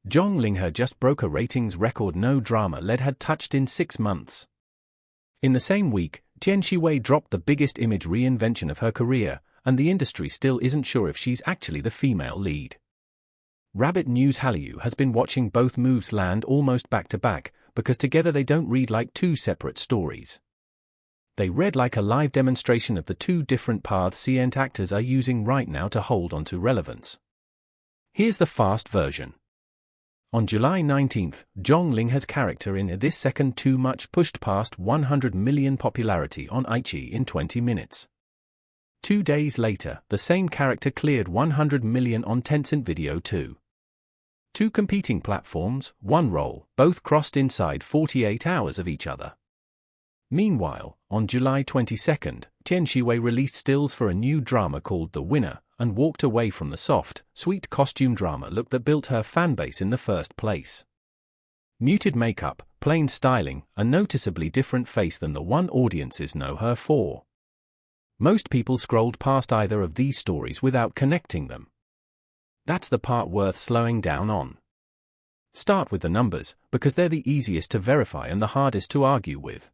Zhang Linghe just broke a ratings record no drama lead had touched in 6 months. In the same week, Tian Xiwei dropped the biggest image reinvention of her career, and the industry still isn't sure if she's actually the female lead. Rabbit News Hallyu has been watching both moves land almost back to back, because together they don't read like two separate stories. They read like a live demonstration of the two different paths scient actors are using right now to hold onto relevance. Here's the fast version. On July 19th, Zhang Linghe's character in This Second Too Much pushed past 100 million popularity on iQIYI in 20 minutes. 2 days later, the same character cleared 100 million on Tencent Video too. Two competing platforms, one role, both crossed inside 48 hours of each other. Meanwhile, on July 22nd, Tian Xiwei released stills for a new drama called The Winner, and walked away from the soft, sweet costume drama look that built her fanbase in the first place. Muted makeup, plain styling, a noticeably different face than the one audiences know her for. Most people scrolled past either of these stories without connecting them. That's the part worth slowing down on. Start with the numbers, because they're the easiest to verify and the hardest to argue with.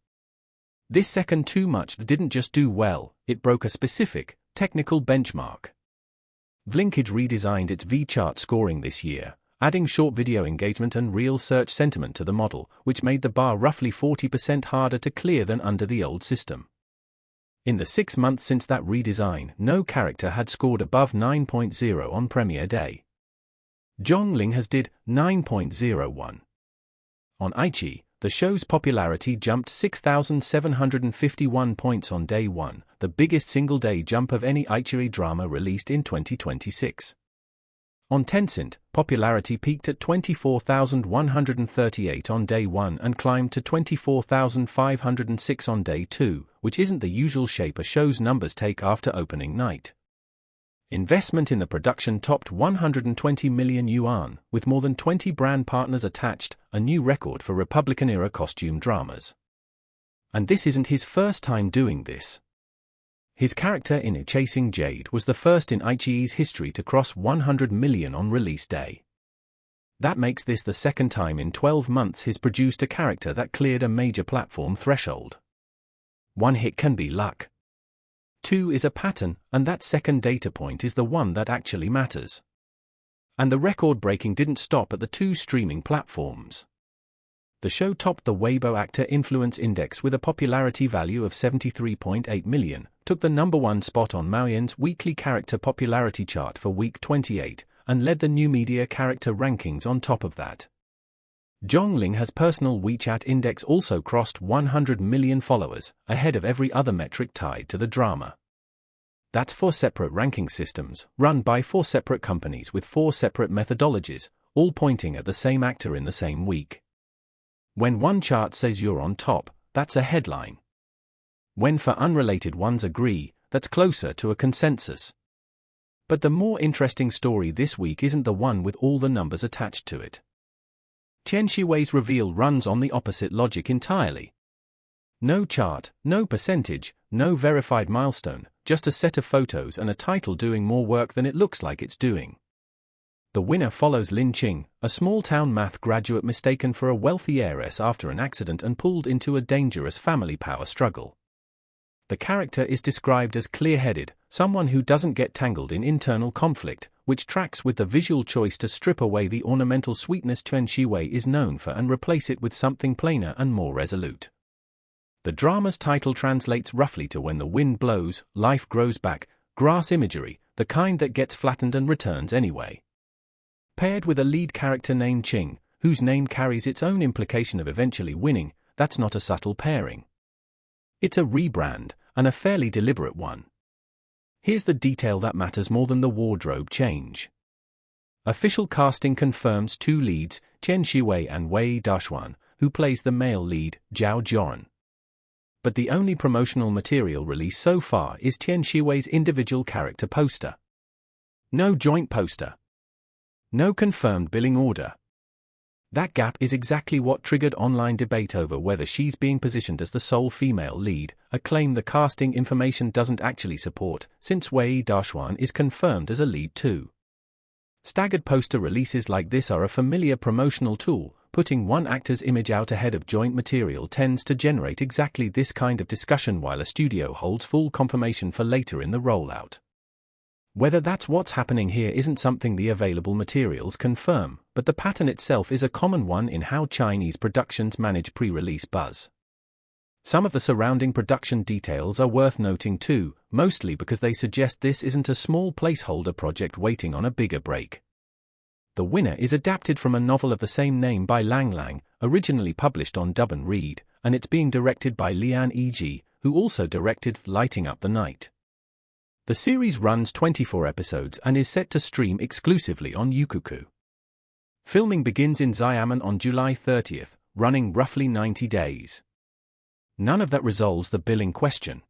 This Second Too Much didn't just do well, it broke a specific, technical benchmark. Vlinkage redesigned its V-chart scoring this year, adding short video engagement and real search sentiment to the model, which made the bar roughly 40% harder to clear than under the old system. In the 6 months since that redesign, no character had scored above 9.0 on premiere day. Zhang Linghe did 9.01. On iQIYI, the show's popularity jumped 6,751 points on day 1, the biggest single-day jump of any iQIYI drama released in 2026. On Tencent, popularity peaked at 24,138 on day 1 and climbed to 24,506 on day 2, which isn't the usual shape a show's numbers take after opening night. Investment in the production topped 120 million yuan, with more than 20 brand partners attached, a new record for Republican-era costume dramas. And this isn't his first time doing this. His character in Chasing Jade was the first in iQIYI's history to cross 100 million on release day. That makes this the second time in 12 months he's produced a character that cleared a major platform threshold. One hit can be luck. 2 is a pattern, and that second data point is the one that actually matters. And the record-breaking didn't stop at the 2 streaming platforms. The show topped the Weibo Actor Influence Index with a popularity value of 73.8 million, took the #1 spot on Maoyan's weekly character popularity chart for week 28, and led the new media character rankings on top of that. Zhang Linghe's personal WeChat index also crossed 100 million followers, ahead of every other metric tied to the drama. That's 4 separate ranking systems, run by 4 separate companies with 4 separate methodologies, all pointing at the same actor in the same week. When one chart says you're on top, that's a headline. When 4 unrelated ones agree, that's closer to a consensus. But the more interesting story this week isn't the one with all the numbers attached to it. Tian Xiwei's reveal runs on the opposite logic entirely. No chart, no percentage, no verified milestone, just a set of photos and a title doing more work than it looks like it's doing. The Winner follows Lin Qing, a small-town math graduate mistaken for a wealthy heiress after an accident and pulled into a dangerous family power struggle. The character is described as clear-headed, someone who doesn't get tangled in internal conflict, which tracks with the visual choice to strip away the ornamental sweetness Tian Xiwei is known for and replace it with something plainer and more resolute. The drama's title translates roughly to when the wind blows, life grows back, grass imagery, the kind that gets flattened and returns anyway. Paired with a lead character named Qing, whose name carries its own implication of eventually winning, that's not a subtle pairing. It's a rebrand, and a fairly deliberate one. Here's the detail that matters more than the wardrobe change. Official casting confirms 2 leads, Tian Xiwei and Wei Dashuan, who plays the male lead, Zhao Jian. But the only promotional material released so far is Tian Xiwei's individual character poster. No joint poster. No confirmed billing order. That gap is exactly what triggered online debate over whether she's being positioned as the sole female lead, a claim the casting information doesn't actually support, since Wei Dashuan is confirmed as a lead too. Staggered poster releases like this are a familiar promotional tool. Putting one actor's image out ahead of joint material tends to generate exactly this kind of discussion while a studio holds full confirmation for later in the rollout. Whether that's what's happening here isn't something the available materials confirm, but the pattern itself is a common one in how Chinese productions manage pre-release buzz. Some of the surrounding production details are worth noting too, mostly because they suggest this isn't a small placeholder project waiting on a bigger break. The winner is adapted from a novel of the same name by Zhang Linghe, originally published on Dub and Read, and it's being directed by Lian Yige, who also directed Lighting Up the Night. The series runs 24 episodes and is set to stream exclusively on Youku. Filming begins in Xiamen on July 30th, running roughly 90 days. None of that resolves the billing question.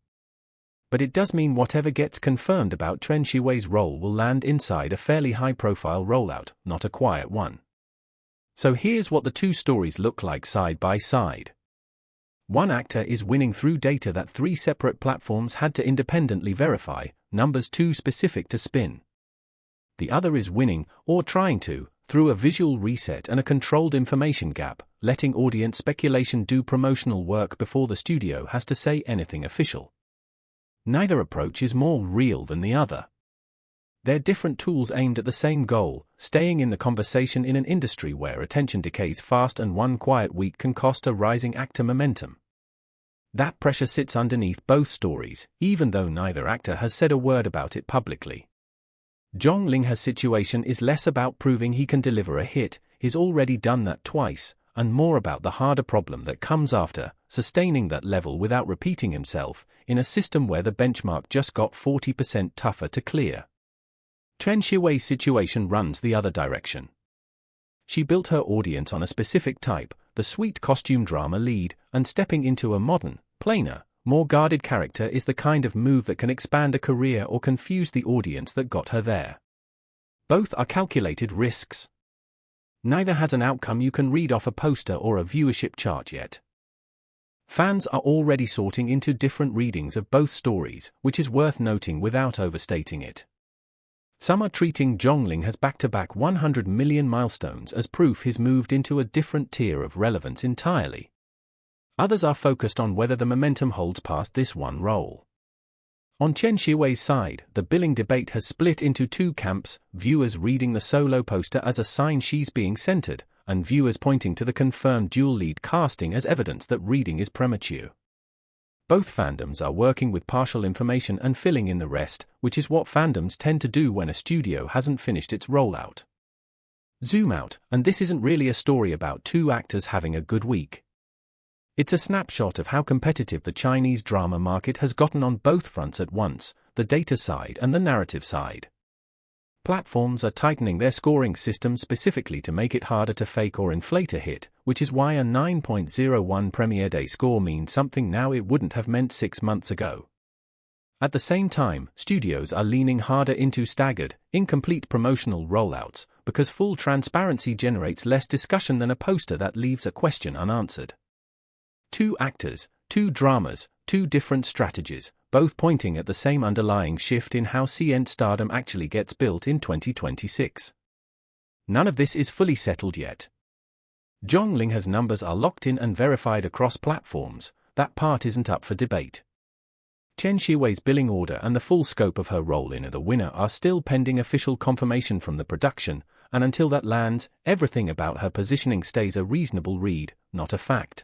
But it does mean whatever gets confirmed about Tian Xiwei's role will land inside a fairly high-profile rollout, not a quiet one. So here's what the two stories look like side by side. One actor is winning through data that 3 separate platforms had to independently verify, numbers too specific to spin. The other is winning, or trying to, through a visual reset and a controlled information gap, letting audience speculation do promotional work before the studio has to say anything official. Neither approach is more real than the other. They're different tools aimed at the same goal, staying in the conversation in an industry where attention decays fast and one quiet week can cost a rising actor momentum. That pressure sits underneath both stories, even though neither actor has said a word about it publicly. Zhang Linghe's situation is less about proving he can deliver a hit, he's already done that twice, and more about the harder problem that comes after, sustaining that level without repeating himself, in a system where the benchmark just got 40% tougher to clear. Tian Xiwei's situation runs the other direction. She built her audience on a specific type, the sweet costume drama lead, and stepping into a modern, plainer, more guarded character is the kind of move that can expand a career or confuse the audience that got her there. Both are calculated risks. Neither has an outcome you can read off a poster or a viewership chart yet. Fans are already sorting into different readings of both stories, which is worth noting without overstating it. Some are treating Zhang Linghe's back-to-back 100 million milestones as proof he's moved into a different tier of relevance entirely. Others are focused on whether the momentum holds past this one role. On Tian Xiwei's side, the billing debate has split into two camps, viewers reading the solo poster as a sign she's being centered, and viewers pointing to the confirmed dual lead casting as evidence that reading is premature. Both fandoms are working with partial information and filling in the rest, which is what fandoms tend to do when a studio hasn't finished its rollout. Zoom out, and this isn't really a story about two actors having a good week. It's a snapshot of how competitive the Chinese drama market has gotten on both fronts at once, the data side and the narrative side. Platforms are tightening their scoring system specifically to make it harder to fake or inflate a hit, which is why a 9.01 premiere day score means something now it wouldn't have meant 6 months ago. At the same time, studios are leaning harder into staggered, incomplete promotional rollouts, because full transparency generates less discussion than a poster that leaves a question unanswered. Two actors, two dramas, two different strategies, both pointing at the same underlying shift in how CN stardom actually gets built in 2026. None of this is fully settled yet. Zhang Linghe's numbers are locked in and verified across platforms, that part isn't up for debate. Tian Xiwei's billing order and the full scope of her role in The Winner are still pending official confirmation from the production, and until that lands, everything about her positioning stays a reasonable read, not a fact.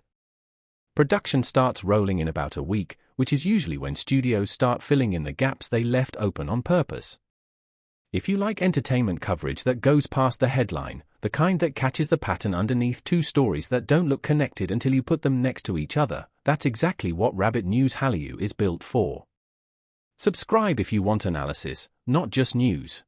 Production starts rolling in about a week, which is usually when studios start filling in the gaps they left open on purpose. If you like entertainment coverage that goes past the headline, the kind that catches the pattern underneath two stories that don't look connected until you put them next to each other, that's exactly what Rabbit News Hallyu is built for. Subscribe if you want analysis, not just news.